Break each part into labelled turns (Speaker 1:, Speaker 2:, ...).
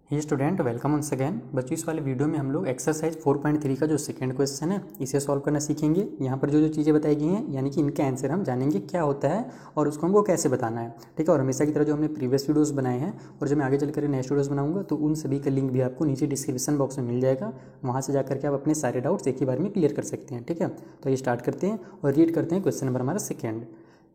Speaker 1: हे student, welcome once again. बच्चों, इस वाले वीडियो में हम लोग एक्सरसाइज 4.3 का जो सेकंड क्वेश्चन है इसे सॉल्व करना सीखेंगे। यहाँ पर जो जो चीज़ें बताई गई हैं यानी कि इनके आंसर हम जानेंगे क्या होता है और उसको हमको कैसे बताना है। ठीक है। और हमेशा की तरह जो हमने प्रीवियस वीडियोज़ बनाए हैं और जो मैं आगे चलकर नेक्स्ट वीडियोज़ बनाऊंगा तो उन सभी का लिंक भी आपको नीचे डिस्क्रिप्शन बॉक्स में मिल जाएगा। वहाँ से जाकर के आप अपने सारे डाउट्स एक ही बार में क्लियर कर सकते हैं। ठीक है। तो ये स्टार्ट करते हैं और रीड करते हैं क्वेश्चन नंबर हमारा second.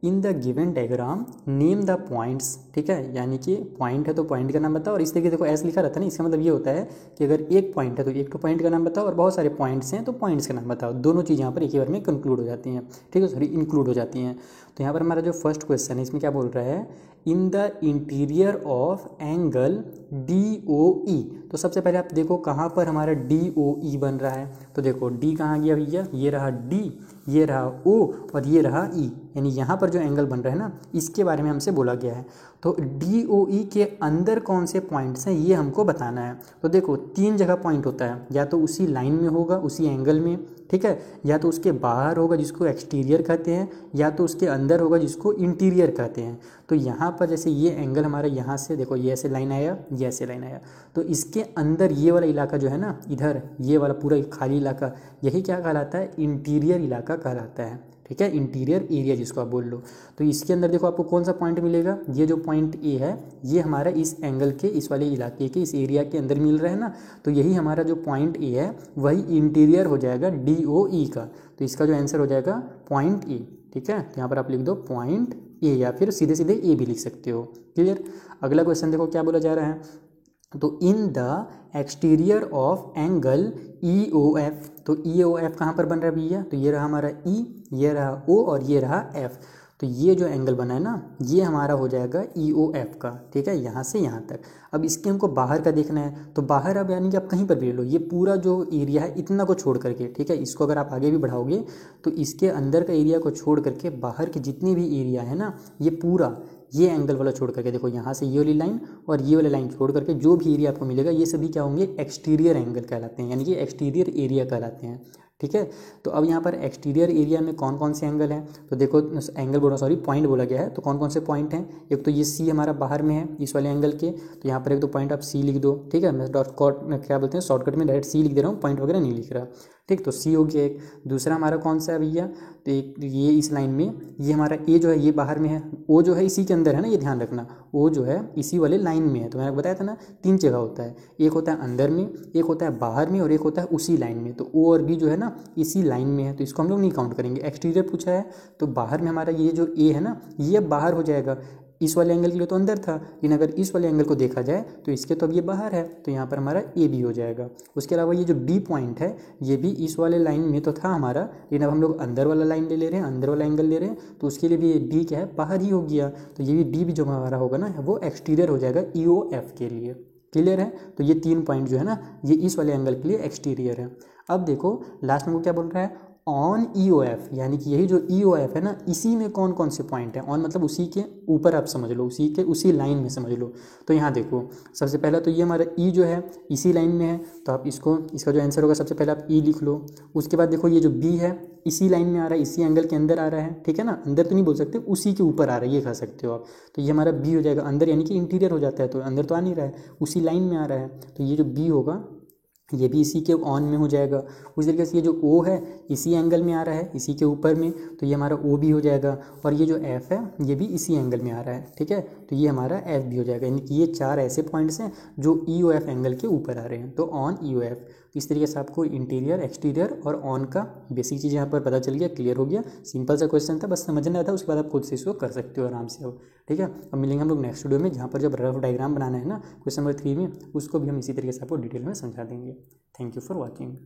Speaker 1: In the given diagram name the points. ठीक है, यानी कि पॉइंट है तो पॉइंट का नाम बताओ। और इस तरीके देखो ऐसे लिखा रहता है ना, इसका मतलब ये होता है कि अगर एक पॉइंट है तो एक तो पॉइंट का नाम बताओ और बहुत सारे पॉइंट्स हैं तो पॉइंट्स का नाम बताओ। दोनों चीज़ यहाँ पर एक ही बार में कंक्लूड हो जाती हैं। ठीक है, सॉरी इंक्लूड हो जाती हैं। तो यहाँ पर हमारा जो फर्स्ट क्वेश्चन है इसमें क्या बोल रहा है, in the interior of angle DOE। तो सबसे पहले आप देखो कहाँ पर हमारा DOE बन रहा है। तो देखो D कहाँ गया भैया, ये रहा D, ये रहा O और ये रहा E। यानी यहाँ पर जो एंगल बन रहा है ना इसके बारे में हमसे बोला गया है। तो DOE के अंदर कौन से पॉइंट्स हैं ये हमको बताना है। तो देखो तीन जगह पॉइंट होता है, या तो उसी लाइन में होगा उसी एंगल में, ठीक है, या तो उसके बाहर होगा जिसको एक्सटीरियर कहते हैं, या तो उसके अंदर होगा जिसको इंटीरियर कहते हैं। तो यहाँ पर जैसे ये एंगल हमारा यहाँ से देखो ये ऐसे लाइन आया, ये ऐसे लाइन आया, तो इसके अंदर ये वाला इलाका जो है ना, इधर ये वाला पूरा खाली इलाका, यही क्या कहलाता है, इंटीरियर इलाका कहलाता है। ठीक है, इंटीरियर एरिया जिसको आप बोल लो। तो इसके अंदर देखो आपको कौन सा पॉइंट मिलेगा, ये जो पॉइंट ए है ये हमारा इस एंगल के इस वाले इलाके के इस एरिया के अंदर मिल रहा है ना। तो यही हमारा जो पॉइंट ए है वही इंटीरियर हो जाएगा DOE का। तो इसका जो आंसर हो जाएगा पॉइंट ए। ठीक है, तो यहाँ पर आप लिख दो पॉइंट ए या फिर सीधे सीधे ए भी लिख सकते हो। क्लियर। अगला क्वेश्चन देखो क्या बोला जा रहा है, तो in the exterior of angle EOF। तो EOF कहाँ पर बन रहा है भैया, तो ये रहा हमारा E, ये रहा O और ये रहा F। तो ये जो एंगल बना है ना ये हमारा हो जाएगा EOF का। ठीक है, यहाँ से यहाँ तक। अब इसके हमको बाहर का देखना है, तो बाहर अब यानी कि आप कहीं पर भी ले लो, ये पूरा जो एरिया है इतना को छोड़ करके, ठीक है, इसको अगर आप आगे भी बढ़ाओगे तो इसके अंदर का एरिया को छोड़ करके बाहर के जितने भी एरिया है ना ये पूरा ये एंगल वाला छोड़ करके देखो यहाँ से ये वाली लाइन और ये वाली लाइन छोड़ करके जो भी एरिया आपको मिलेगा ये सभी क्या होंगे, एक्सटीरियर एंगल कहलाते हैं, यानी कि एक्सटीरियर एरिया कहलाते हैं। ठीक है। तो अब यहाँ पर एक्सटीरियर एरिया में कौन कौन से एंगल हैं, तो देखो एंगल बोला सॉरी पॉइंट बोला गया है, तो कौन कौन से पॉइंट हैं। एक तो ये C हमारा बाहर में है इस वाले एंगल के, तो यहाँ पर एक तो पॉइंट आप C लिख दो। ठीक है, मैं क्या बोलते हैं शॉर्टकट में डायरेक्ट C लिख दे रहा हूँ, पॉइंट वगैरह नहीं लिख रहा। ठीक, तो C हो गया एक। दूसरा हमारा कौन सा है भैया, तो एक ये इस लाइन में ये हमारा A जो है ये बाहर में है, O जो है इसी के अंदर है ना, ये ध्यान रखना, O जो है इसी वाले लाइन में है। तो मैंने बताया था ना तीन जगह होता है, एक होता है अंदर में, एक होता है बाहर में और एक होता है उसी लाइन में। तो O और B जो है ना इसी लाइन में है, तो इसको हम लोग नहीं काउंट करेंगे। एक्सटीरियर पूछा है तो बाहर में हमारा ये जो A है ना ये बाहर हो जाएगा, इस वाले एंगल के लिए तो अंदर था, लेकिन अगर इस वाले एंगल को देखा जाए तो इसके तो अब ये बाहर है, तो यहाँ पर हमारा A भी हो जाएगा। उसके अलावा ये जो D पॉइंट है ये भी इस वाले लाइन में तो था हमारा, लेकिन अब हम लोग अंदर वाला लाइन ले रहे हैं, अंदर वाला एंगल ले रहे हैं, तो उसके लिए भी ये D क्या है, बाहर ही हो गया। तो ये भी D भी जो हमारा होगा ना वो एक्सटीरियर हो जाएगा EOF के लिए। क्लियर है। तो ये तीन पॉइंट जो है ना ये इस वाले एंगल के लिए एक्सटीरियर है। अब देखो लास्ट में वो क्या बोल रहा है, ऑन EOF, यानी कि यही जो EOF है ना इसी में कौन कौन से पॉइंट हैं। ऑन मतलब उसी के ऊपर आप समझ लो, उसी के उसी लाइन में समझ लो। तो यहाँ देखो सबसे पहला तो ये हमारा E जो है इसी लाइन में है, तो आप इसको इसका जो आंसर होगा सबसे पहले आप E लिख लो। उसके बाद देखो ये जो B है इसी लाइन में आ रहा है, इसी एंगल के अंदर आ रहा है। ठीक है ना, अंदर तो नहीं बोल सकते, उसी के ऊपर आ रहा है ये कह सकते हो आप। तो ये हमारा B हो जाएगा अंदर, यानी कि इंटीरियर हो जाता है, तो अंदर तो आ नहीं रहा है, उसी लाइन में आ रहा है। तो ये जो B होगा ये भी इसी के ऑन में हो जाएगा। उसी तरीके से ये जो O है इसी एंगल में आ रहा है, इसी के ऊपर में, तो ये हमारा O भी हो जाएगा। और ये जो F है ये भी इसी एंगल में आ रहा है। ठीक है, तो ये हमारा F भी हो जाएगा। यानी कि ये चार ऐसे पॉइंट्स हैं जो EOF एंगल के ऊपर आ रहे हैं, तो ऑन EOF। इस तरीके से आपको इंटीरियर, एक्सटीरियर और ऑन का बेसिक चीज़ यहाँ पर पता चल गया, क्लियर हो गया। सिंपल सा क्वेश्चन था, बस समझना था, उसके बाद आप खुद से इसको कर सकते हो आराम से। ठीक है, अब मिलेंगे हम लोग नेक्स्ट वीडियो में जहाँ पर जब रफ डायग्राम बनाना है ना क्वेश्चन नंबर 3 में, उसको भी हम इसी तरीके से आपको डिटेल में समझा देंगे। Thank you for watching.